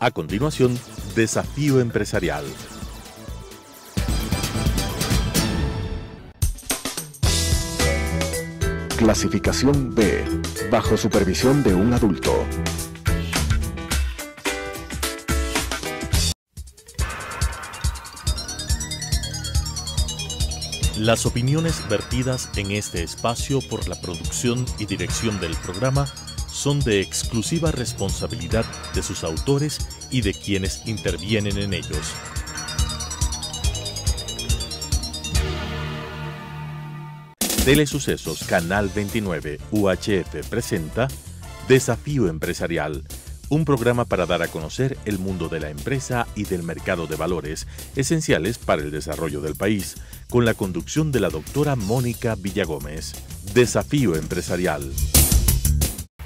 A continuación, Desafío Empresarial. Clasificación B, bajo supervisión de un adulto. Las opiniones vertidas en este espacio por la producción y dirección del programa son de exclusiva responsabilidad de sus autores y de quienes intervienen en ellos. Telesucesos Canal 29 UHF presenta Desafío Empresarial, un programa para dar a conocer el mundo de la empresa y del mercado de valores, esenciales para el desarrollo del país, con la conducción de la doctora Mónica Villagómez. Desafío Empresarial.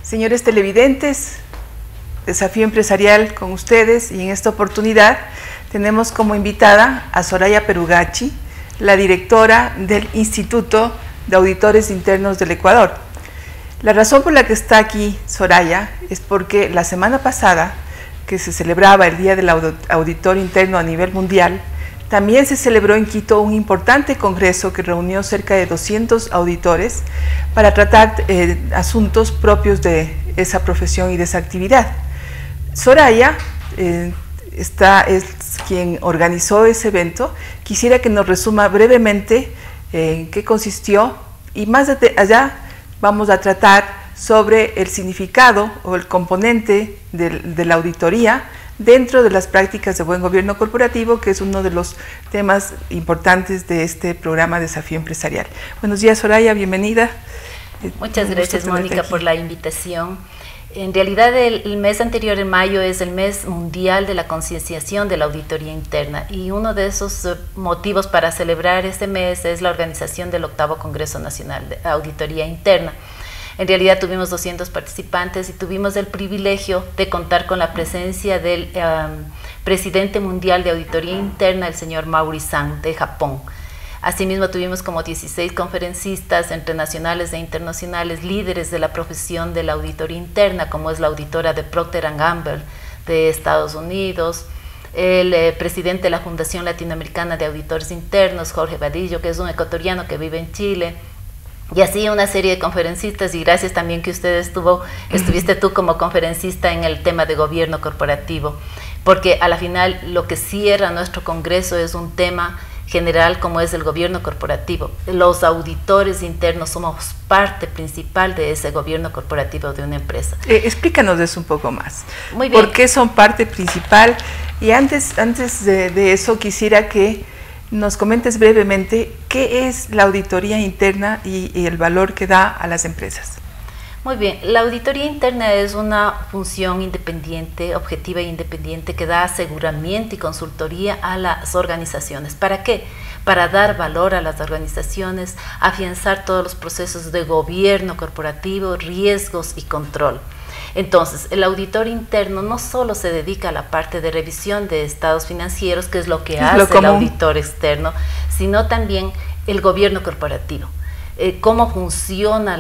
Señores televidentes, Desafío Empresarial con ustedes, y en esta oportunidad tenemos como invitada a Soraya Perugachi, la directora del Instituto de Auditores Internos del Ecuador. La razón por la que está aquí Soraya es porque la semana pasada, que se celebraba el Día del Auditor Interno a nivel mundial, también se celebró en Quito un importante congreso que reunió cerca de 200 auditores para tratar asuntos propios de esa profesión y de esa actividad. Soraya es quien organizó ese evento. Quisiera que nos resuma brevemente en qué consistió, y más allá vamos a tratar sobre el significado o el componente de la auditoría dentro de las prácticas de buen gobierno corporativo, que es uno de los temas importantes de este programa Desafío Empresarial. Buenos días, Soraya, bienvenida. Muchas gracias, Mónica, por la invitación. En realidad, el mes anterior, en mayo, es el mes mundial de la concienciación de la auditoría interna, y uno de esos motivos para celebrar este mes es la organización del 8º Congreso Nacional de Auditoría Interna. En realidad tuvimos 200 participantes y tuvimos el privilegio de contar con la presencia del presidente mundial de auditoría interna, el señor Mauri San, de Japón. Asimismo tuvimos como 16 conferencistas entre nacionales e internacionales, líderes de la profesión de la auditoría interna, como es la auditora de Procter & Gamble de Estados Unidos, el presidente de la Fundación Latinoamericana de Auditores Internos, Jorge Vadillo, que es un ecuatoriano que vive en Chile, y así una serie de conferencistas, y gracias también que estuviste tú como conferencista en el tema de gobierno corporativo, porque a la final lo que cierra nuestro congreso es un tema general como es el gobierno corporativo. Los auditores internos somos parte principal de ese gobierno corporativo de una empresa. Explícanos eso un poco más. Muy bien. ¿Por qué son parte principal? Y antes de eso quisiera que nos comentes brevemente qué es la auditoría interna y el valor que da a las empresas. Muy bien, la auditoría interna es una función independiente, objetiva e independiente, que da aseguramiento y consultoría a las organizaciones. ¿Para qué? Para dar valor a las organizaciones, afianzar todos los procesos de gobierno corporativo, riesgos y control. Entonces, el auditor interno no solo se dedica a la parte de revisión de estados financieros, que es lo que hace el auditor externo, sino también el gobierno corporativo. Cómo funciona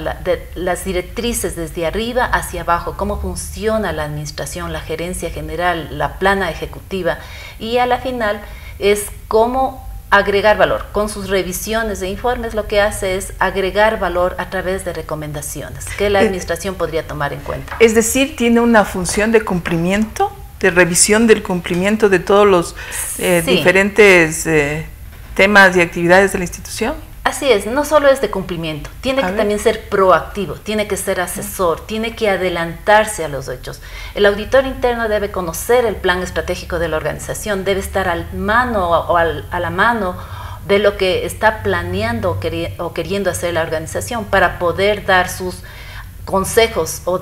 las directrices desde arriba hacia abajo, cómo funciona la administración, la gerencia general, la plana ejecutiva, y a la final es cómo agregar valor. Con sus revisiones de informes lo que hace es agregar valor a través de recomendaciones que la administración podría tomar en cuenta. Es decir, tiene una función de cumplimiento, de revisión del cumplimiento de todos los diferentes temas y actividades de la institución. Así es, no solo es de cumplimiento, tiene que también ser proactivo, tiene que ser asesor, tiene que adelantarse a los hechos. El auditor interno debe conocer el plan estratégico de la organización, debe estar a la mano de lo que está planeando o queriendo hacer la organización, para poder dar sus consejos o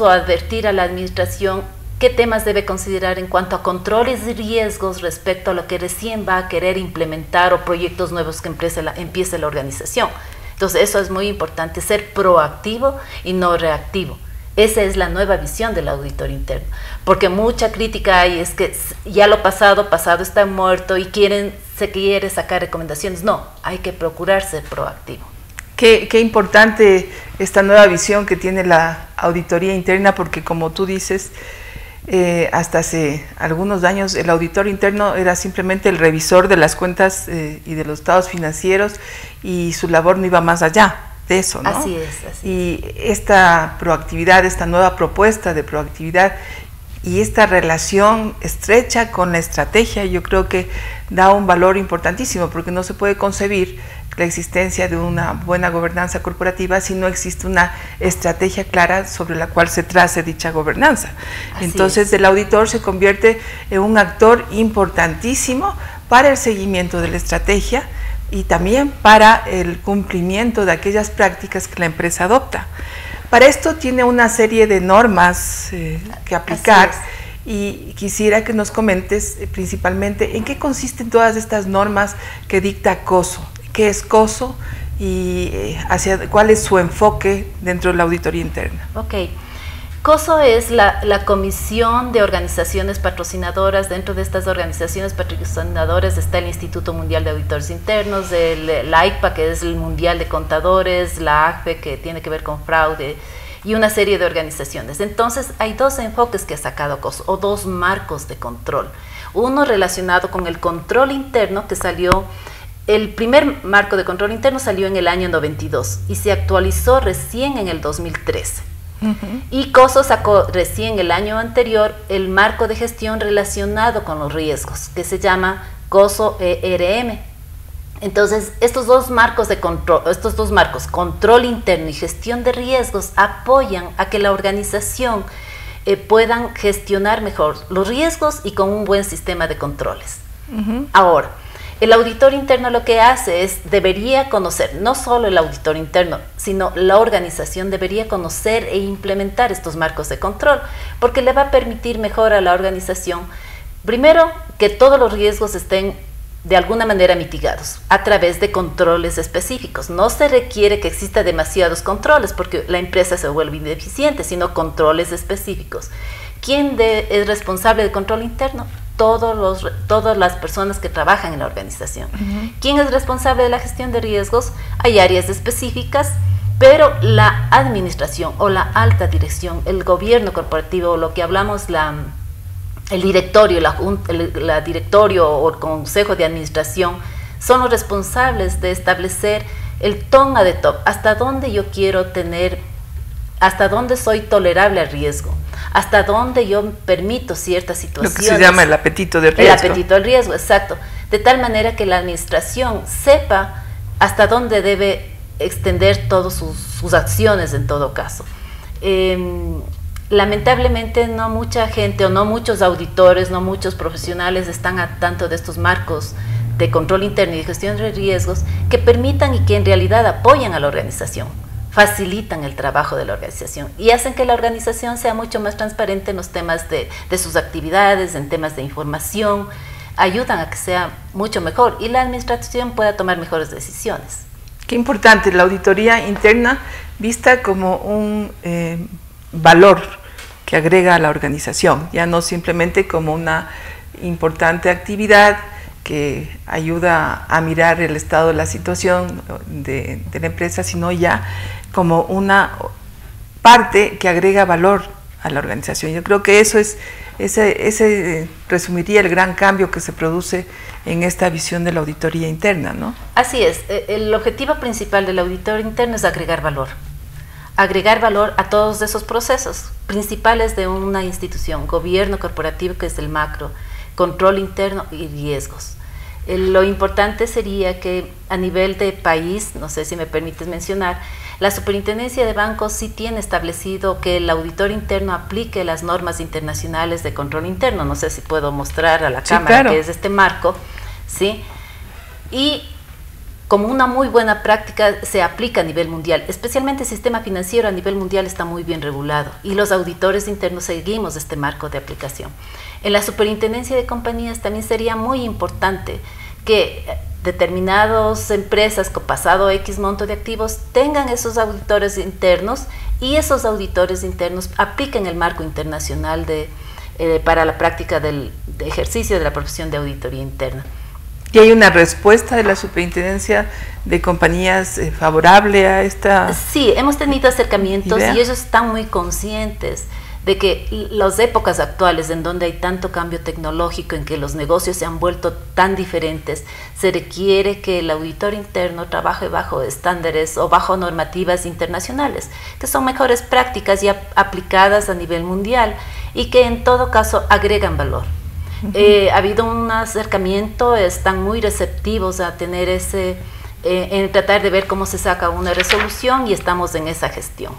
advertir a la administración qué temas debe considerar en cuanto a controles y riesgos respecto a lo que recién va a querer implementar o proyectos nuevos que empiece la organización. Entonces eso es muy importante, ser proactivo y no reactivo. Esa es la nueva visión del auditor interno, porque mucha crítica hay, es que ya lo pasado está muerto y se quiere sacar recomendaciones. No, hay que procurar ser proactivo. Qué importante esta nueva visión que tiene la auditoría interna, porque como tú dices, hasta hace algunos años el auditor interno era simplemente el revisor de las cuentas y de los estados financieros, y su labor no iba más allá de eso, ¿no? Así es. Y esta proactividad, esta nueva propuesta de proactividad y esta relación estrecha con la estrategia, yo creo que da un valor importantísimo, porque no se puede concebir la existencia de una buena gobernanza corporativa si no existe una estrategia clara sobre la cual se trace dicha gobernanza. Entonces el auditor se convierte en un actor importantísimo para el seguimiento de la estrategia y también para el cumplimiento de aquellas prácticas que la empresa adopta. Para esto tiene una serie de normas que aplicar, y quisiera que nos comentes principalmente en qué consisten todas estas normas que dicta COSO. ¿Qué es COSO y cuál es su enfoque dentro de la auditoría interna? Ok. COSO es la Comisión de Organizaciones Patrocinadoras. Dentro de estas organizaciones patrocinadoras está el Instituto Mundial de Auditores Internos, la ICPA, que es el Mundial de Contadores, la ACPE, que tiene que ver con fraude, y una serie de organizaciones. Entonces hay dos enfoques que ha sacado COSO, o dos marcos de control. Uno relacionado con el control interno, que salió, el primer marco de control interno salió en el año 92 y se actualizó recién en el 2013. Y COSO sacó recién el año anterior el marco de gestión relacionado con los riesgos, que se llama COSO ERM. Entonces, estos dos marcos, control interno y gestión de riesgos, apoyan a que la organización puedan gestionar mejor los riesgos y con un buen sistema de controles. Ahora, el auditor interno lo que hace es, debería conocer, no solo el auditor interno, sino la organización debería conocer e implementar estos marcos de control, porque le va a permitir mejor a la organización, primero, que todos los riesgos estén de alguna manera mitigados a través de controles específicos. No se requiere que exista demasiados controles porque la empresa se vuelve ineficiente, sino controles específicos. ¿Quién es responsable del control interno? Todas las personas que trabajan en la organización. ¿Quién es responsable de la gestión de riesgos? Hay áreas específicas, pero la administración o la alta dirección, el gobierno corporativo, lo que hablamos, el directorio, la directorio o el consejo de administración, son los responsables de establecer el toma de top, hasta dónde yo quiero tener, hasta dónde soy tolerable al riesgo, hasta dónde yo permito ciertas situaciones. Lo que se llama el apetito de riesgo. El apetito del riesgo, exacto. De tal manera que la administración sepa hasta dónde debe extender todas sus acciones en todo caso. Lamentablemente no mucha gente o no muchos auditores, no muchos profesionales están a tanto de estos marcos de control interno y de gestión de riesgos que permitan y que en realidad apoyan a la organización, facilitan el trabajo de la organización y hacen que la organización sea mucho más transparente en los temas de sus actividades, en temas de información, ayudan a que sea mucho mejor y la administración pueda tomar mejores decisiones. Qué importante, la auditoría interna vista como un valor que agrega a la organización, ya no simplemente como una importante actividad que ayuda a mirar el estado de la situación de la empresa, sino ya como una parte que agrega valor a la organización. Yo creo que eso es, ese resumiría el gran cambio que se produce en esta visión de la auditoría interna, ¿no? Así es, el objetivo principal del auditor interno es agregar valor a todos esos procesos principales de una institución, gobierno corporativo, que es el macro, control interno y riesgos. Lo importante sería que a nivel de país, no sé si me permites mencionar, la Superintendencia de Bancos sí tiene establecido que el auditor interno aplique las normas internacionales de control interno. No sé si puedo mostrar a la cámara, claro, que es este marco, ¿sí? Y como una muy buena práctica se aplica a nivel mundial, especialmente el sistema financiero a nivel mundial está muy bien regulado y los auditores internos seguimos este marco de aplicación. En la Superintendencia de Compañías también sería muy importante que determinadas empresas con pasado X monto de activos tengan esos auditores internos y esos auditores internos apliquen el marco internacional para la práctica de ejercicio de la profesión de auditoría interna. ¿Y hay una respuesta de la Superintendencia de Compañías favorable a esta? Sí, hemos tenido acercamientos y ellos están muy conscientes de que las épocas actuales en donde hay tanto cambio tecnológico, en que los negocios se han vuelto tan diferentes, se requiere que el auditor interno trabaje bajo estándares o bajo normativas internacionales, que son mejores prácticas ya aplicadas a nivel mundial y que en todo caso agregan valor. Ha habido un acercamiento, están muy receptivos a tener en tratar de ver cómo se saca una resolución y estamos en esa gestión.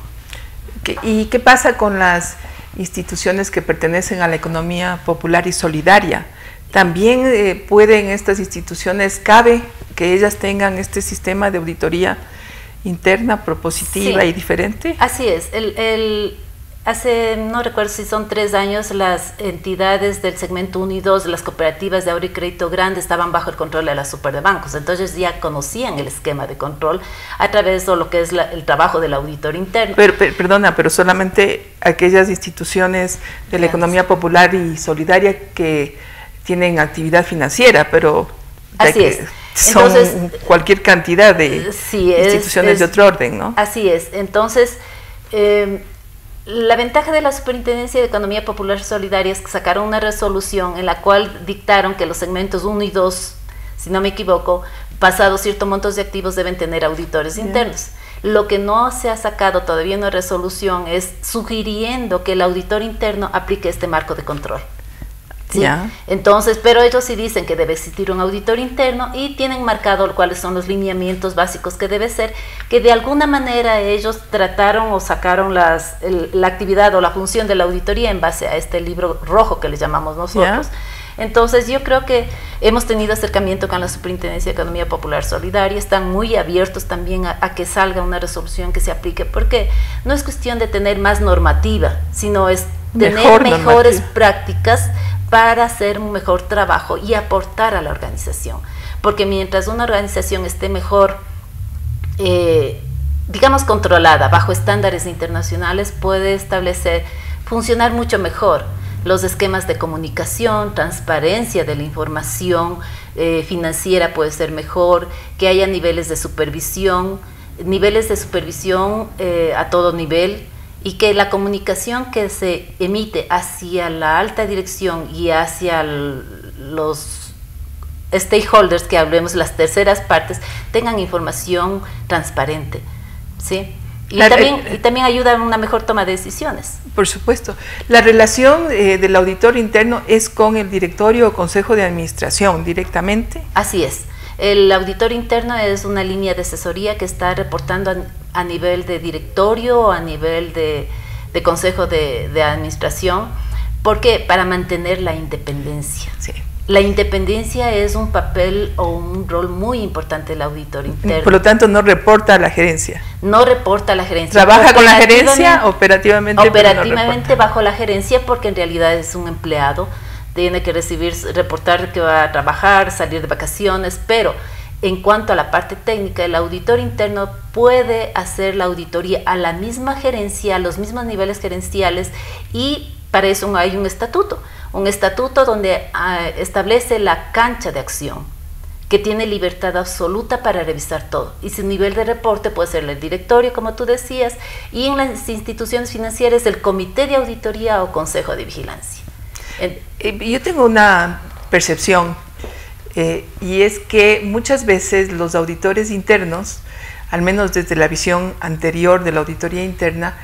¿Y qué pasa con las instituciones que pertenecen a la economía popular y solidaria? ¿También pueden estas instituciones, cabe que ellas tengan este sistema de auditoría interna, propositiva y diferente? Así es. Hace, no recuerdo si son 3 años, las entidades del segmento 1 y 2, las cooperativas de ahorro y crédito grande, estaban bajo el control de la super de bancos. Entonces ya conocían el esquema de control a través de lo que es el trabajo del auditor interno. Perdona, pero solamente aquellas instituciones de la economía popular y solidaria que tienen actividad financiera, pero así es. Son cualquier cantidad de instituciones de otro orden, ¿no? Así es. Entonces, la ventaja de la Superintendencia de Economía Popular Solidaria es que sacaron una resolución en la cual dictaron que los segmentos 1 y 2, si no me equivoco, pasados ciertos montos de activos deben tener auditores internos. Lo que no se ha sacado todavía una resolución es sugiriendo que el auditor interno aplique este marco de control. ¿Sí? Entonces, pero ellos sí dicen que debe existir un auditor interno y tienen marcado cuáles son los lineamientos básicos que debe ser, que de alguna manera ellos trataron o sacaron la actividad o la función de la auditoría en base a este libro rojo que le llamamos nosotros. Entonces yo creo que hemos tenido acercamiento con la Superintendencia de Economía Popular Solidaria, están muy abiertos también a que salga una resolución que se aplique, porque no es cuestión de tener más normativa, sino es tener mejores prácticas para hacer un mejor trabajo y aportar a la organización. Porque mientras una organización esté mejor, digamos, controlada, bajo estándares internacionales, puede funcionar mucho mejor los esquemas de comunicación, transparencia de la información financiera puede ser mejor, que haya niveles de supervisión a todo nivel, y que la comunicación que se emite hacia la alta dirección y hacia los stakeholders, que hablemos, las terceras partes, tengan información transparente, ¿sí? Y también ayuda a una mejor toma de decisiones. Por supuesto. La relación del auditor interno es con el directorio o consejo de administración directamente. Así es. El auditor interno es una línea de asesoría que está reportando a nivel de directorio o a nivel de consejo de administración, porque para mantener la independencia. Sí. La independencia es un papel o un rol muy importante del auditor interno. Por lo tanto, no reporta a la gerencia. No reporta a la gerencia. ¿Trabaja con la gerencia operativamente? Operativamente bajo la gerencia, porque en realidad es un empleado, tiene que reportar que va a trabajar, salir de vacaciones, pero en cuanto a la parte técnica, el auditor interno puede hacer la auditoría a la misma gerencia, a los mismos niveles gerenciales, y para eso hay un estatuto donde establece la cancha de acción, que tiene libertad absoluta para revisar todo, y su nivel de reporte puede ser el directorio, como tú decías, y en las instituciones financieras el comité de auditoría o consejo de vigilancia. Yo tengo una percepción, y es que muchas veces los auditores internos, al menos desde la visión anterior de la auditoría interna,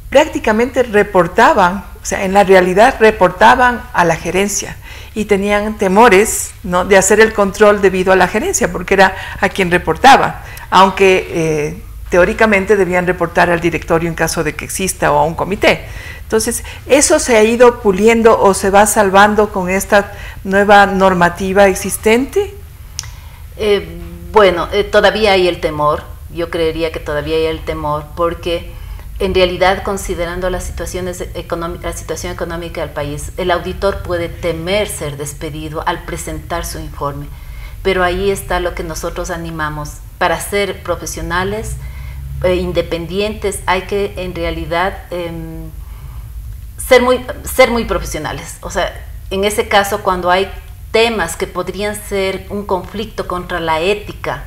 prácticamente reportaban, o sea, en la realidad reportaban a la gerencia y tenían temores, ¿no?, de hacer el control debido a la gerencia, porque era a quien reportaba, aunque teóricamente debían reportar al directorio en caso de que exista o a un comité. Entonces, ¿eso se ha ido puliendo o se va salvando con esta nueva normativa existente? Bueno, todavía hay el temor, yo creería que todavía hay el temor, porque en realidad, considerando la situación económica del país, el auditor puede temer ser despedido al presentar su informe, pero ahí está lo que nosotros animamos. Para ser profesionales, independientes, hay que en realidad ser muy profesionales. O sea, en ese caso, cuando hay temas que podrían ser un conflicto contra la ética,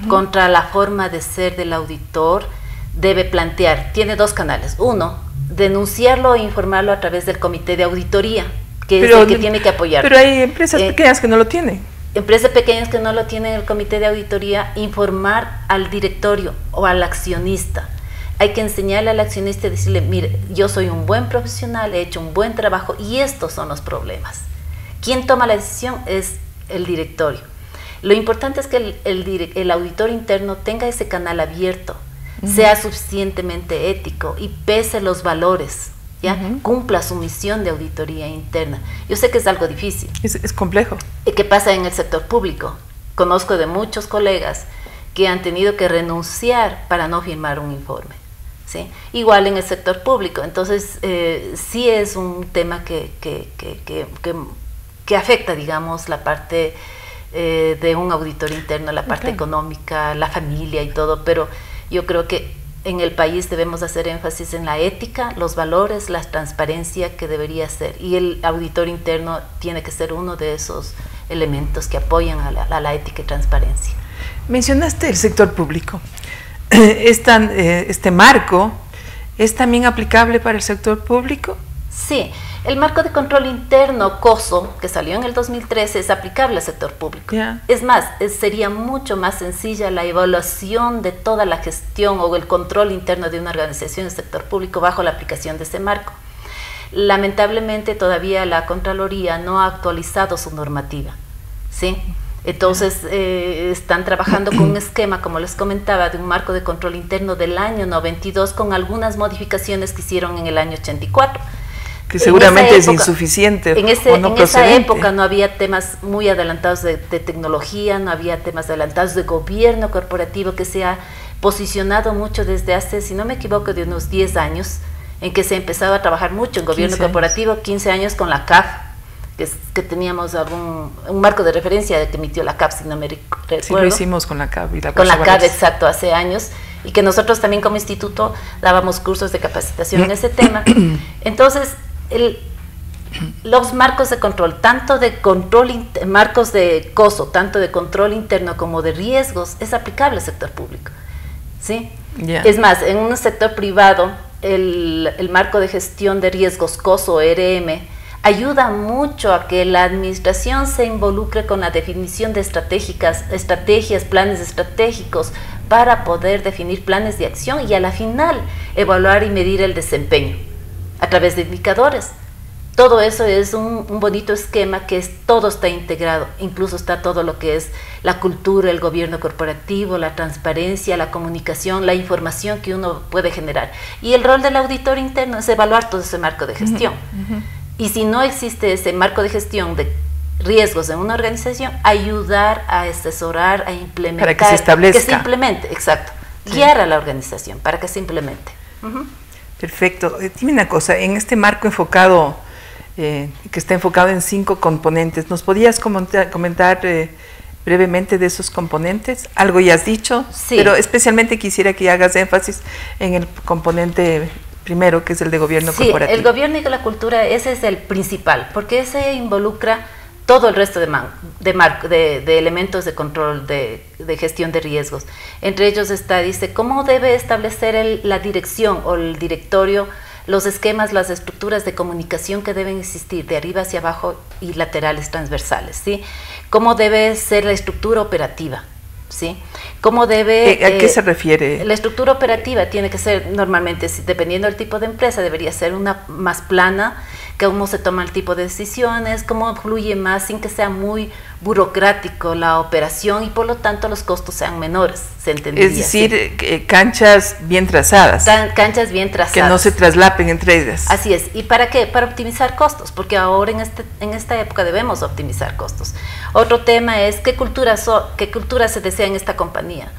contra la forma de ser del auditor, debe plantear, tiene dos canales. Uno, denunciarlo e informarlo a través del comité de auditoría, que es el que tiene que apoyar. Pero hay empresas pequeñas que no lo tienen. Empresas pequeñas que no lo tienen, el comité de auditoría, informar al directorio o al accionista. Hay que enseñarle al accionista y decirle, mire, yo soy un buen profesional, he hecho un buen trabajo y estos son los problemas. Quien toma la decisión es el directorio. Lo importante es que el auditor interno tenga ese canal abierto, sea suficientemente ético y pese los valores, ¿ya? Cumpla su misión de auditoría interna. Yo sé que es algo difícil. Es complejo. ¿Qué pasa en el sector público? Conozco de muchos colegas que han tenido que renunciar para no firmar un informe, ¿sí? Igual en el sector público. Entonces, sí es un tema que afecta, digamos, la parte de un auditor interno, la parte económica, la familia y todo, pero yo creo que en el país debemos hacer énfasis en la ética, los valores, la transparencia que debería ser, y el auditor interno tiene que ser uno de esos elementos que apoyan a la ética y transparencia. Mencionaste el sector público. ¿Este marco es también aplicable para el sector público? Sí, el marco de control interno, COSO, que salió en el 2013, es aplicable al sector público. Es más, sería mucho más sencilla la evaluación de toda la gestión o el control interno de una organización del sector público bajo la aplicación de ese marco. Lamentablemente todavía la Contraloría no ha actualizado su normativa, ¿sí? Entonces están trabajando con un esquema, como les comentaba, de un marco de control interno del año 92 con algunas modificaciones que hicieron en el año 84. Que seguramente es insuficiente o no procedente. En esa época no había temas muy adelantados de tecnología, no había temas adelantados de gobierno corporativo, que se ha posicionado mucho desde hace, si no me equivoco, de unos 10 años, en que se ha empezado a trabajar mucho en gobierno corporativo, 15 años con la CAF, que teníamos un marco de referencia de que emitió la CAF, si no me recuerdo. Sí, lo hicimos con la CAF. Con la CAF, exacto, hace años, y que nosotros también como instituto dábamos cursos de capacitación en ese tema. Entonces, los marcos de control, tanto de marcos de COSO, tanto de control interno como de riesgos, es aplicable al sector público, ¿sí? Es más, en un sector privado, el marco de gestión de riesgos COSO, ERM, ayuda mucho a que la administración se involucre con la definición de estrategias, planes estratégicos, para poder definir planes de acción y a la final evaluar y medir el desempeño a través de indicadores. Todo eso es un bonito esquema que todo está integrado, incluso está todo lo que es la cultura, el gobierno corporativo, la transparencia, la comunicación, la información que uno puede generar. Y el rol del auditor interno es evaluar todo ese marco de gestión. Y si no existe ese marco de gestión de riesgos en una organización, ayudar a asesorar, a implementar. Para que se establezca. Que se implemente, exacto. Guiar a la organización para que se implemente. Perfecto. Dime una cosa, en este marco enfocado, que está enfocado en 5 componentes, ¿nos podías comentar brevemente de esos componentes? Algo ya has dicho, pero especialmente quisiera que hagas énfasis en el componente primero, que es el de gobierno corporativo. Sí, el gobierno y la cultura, ese es el principal, porque ese involucra todo el resto de elementos de control, de gestión de riesgos. Entre ellos dice, cómo debe establecer la dirección o el directorio, los esquemas, las estructuras de comunicación que deben existir de arriba hacia abajo y laterales transversales, ¿sí? Cómo debe ser la estructura operativa, ¿sí? ¿Cómo debe... ¿A qué se refiere? La estructura operativa tiene que ser, normalmente, dependiendo del tipo de empresa, debería ser una más plana, cómo se toma el tipo de decisiones, cómo fluye más sin que sea muy burocrático la operación y por lo tanto los costos sean menores, se entendería. Es decir, canchas bien trazadas. Canchas bien trazadas. Que no se traslapen entre ellas. Así es. ¿Y para qué? Para optimizar costos, porque ahora en esta época debemos optimizar costos. Otro tema es qué cultura se desea en esta compañía.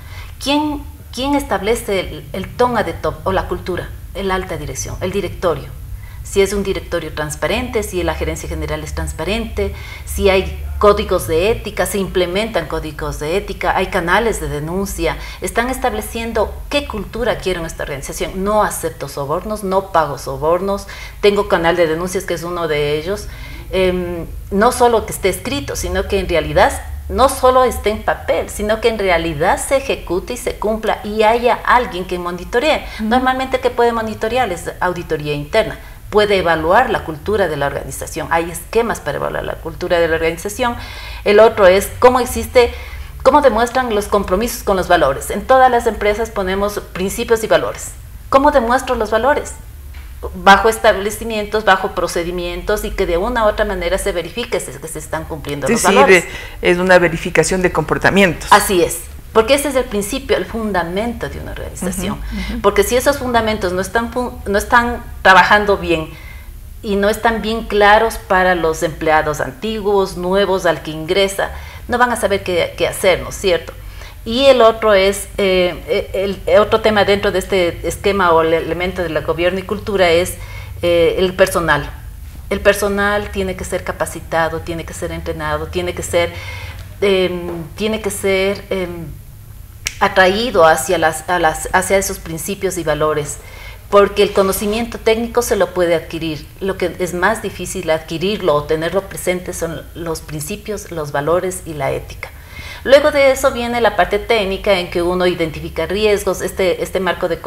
¿Quién establece el ton de top o la cultura? La alta dirección, el directorio. Si es un directorio transparente, si la gerencia general es transparente, si hay códigos de ética, se implementan códigos de ética, hay canales de denuncia, están estableciendo qué cultura quiero en esta organización. No acepto sobornos, no pago sobornos, tengo canal de denuncias que es uno de ellos. No solo que esté escrito, sino que en realidad no solo esté en papel, sino que en realidad se ejecute y se cumpla y haya alguien que monitoree. Normalmente, ¿qué puede monitorear? Es auditoría interna. Puede evaluar la cultura de la organización. Hay esquemas para evaluar la cultura de la organización. El otro es cómo demuestran los compromisos con los valores. En todas las empresas ponemos principios y valores. ¿Cómo demuestro los valores? Bajo establecimientos, bajo procedimientos, y que de una u otra manera se verifique que se están cumpliendo los valores. Es una verificación de comportamientos. Así es, porque ese es el principio, el fundamento de una organización. Porque si esos fundamentos no están trabajando bien y no están bien claros para los empleados antiguos, nuevos, al que ingresa, no van a saber qué hacer, ¿no es cierto? Y el otro es, el otro tema dentro de este esquema o el elemento de la gobierno y cultura es el personal. El personal tiene que ser capacitado, tiene que ser entrenado, tiene que ser atraído hacia esos principios y valores, porque el conocimiento técnico se lo puede adquirir. Lo que es más difícil adquirirlo o tenerlo presente son los principios, los valores y la ética. Luego de eso viene la parte técnica, en que uno identifica riesgos. Este marco de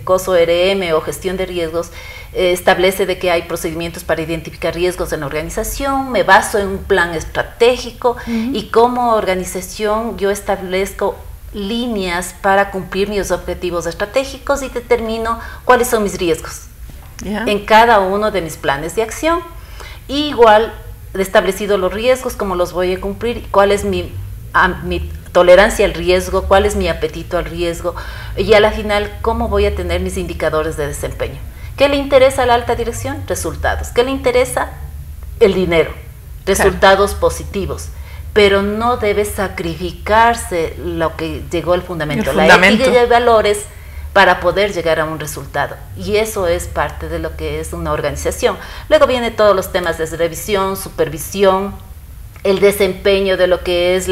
COSO-RM o gestión de riesgos establece de que hay procedimientos para identificar riesgos en la organización. Me baso en un plan estratégico y como organización yo establezco líneas para cumplir mis objetivos estratégicos y determino cuáles son mis riesgos en cada uno de mis planes de acción. Y igual he establecido los riesgos, cómo los voy a cumplir, cuál es mi tolerancia al riesgo, cuál es mi apetito al riesgo, y a la final cómo voy a tener mis indicadores de desempeño. ¿Qué le interesa a la alta dirección? Resultados. ¿Qué le interesa? El dinero, resultados positivos, pero no debe sacrificarse lo que llegó al fundamento, la ética de valores, para poder llegar a un resultado. Y eso es parte de lo que es una organización. Luego vienen todos los temas de revisión, supervisión, el desempeño de lo que es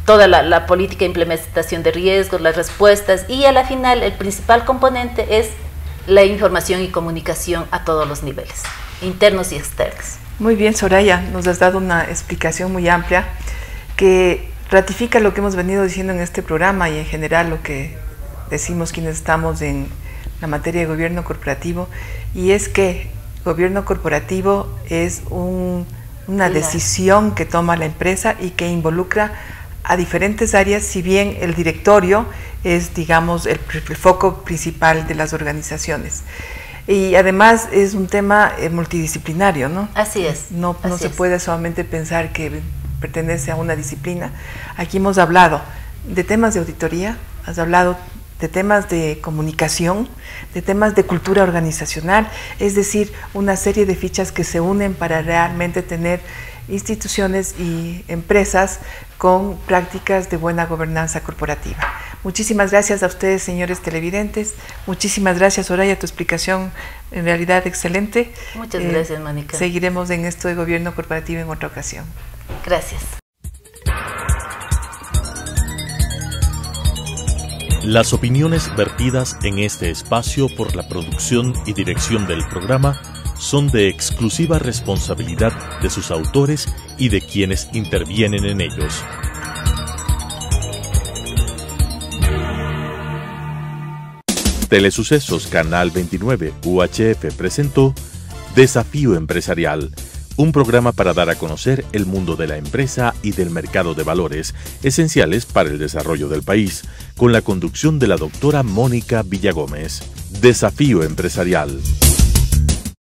toda la política de implementación de riesgos, las respuestas, y a la final el principal componente es la información y comunicación a todos los niveles, internos y externos. Muy bien, Soraya, nos has dado una explicación muy amplia que ratifica lo que hemos venido diciendo en este programa y en general lo que decimos quienes estamos en la materia de gobierno corporativo, y es que gobierno corporativo es una decisión que toma la empresa y que involucra a diferentes áreas, si bien el directorio es, digamos, el foco principal de las organizaciones. Y además es un tema multidisciplinario, ¿no? Así es. No se puede solamente pensar que pertenece a una disciplina. Aquí hemos hablado de temas de auditoría, has hablado de temas de comunicación, de temas de cultura organizacional, es decir, una serie de fichas que se unen para realmente tener instituciones y empresas con prácticas de buena gobernanza corporativa. Muchísimas gracias a ustedes, señores televidentes. Muchísimas gracias, Soraya, tu explicación en realidad excelente. Muchas gracias, Mónica. Seguiremos en esto de gobierno corporativo en otra ocasión. Gracias. Las opiniones vertidas en este espacio por la producción y dirección del programa son de exclusiva responsabilidad de sus autores y de quienes intervienen en ellos. Telesucesos Canal 29 UHF presentó Desafío Empresarial, un programa para dar a conocer el mundo de la empresa y del mercado de valores esenciales para el desarrollo del país, con la conducción de la doctora Mónica Villagómez. Desafío Empresarial.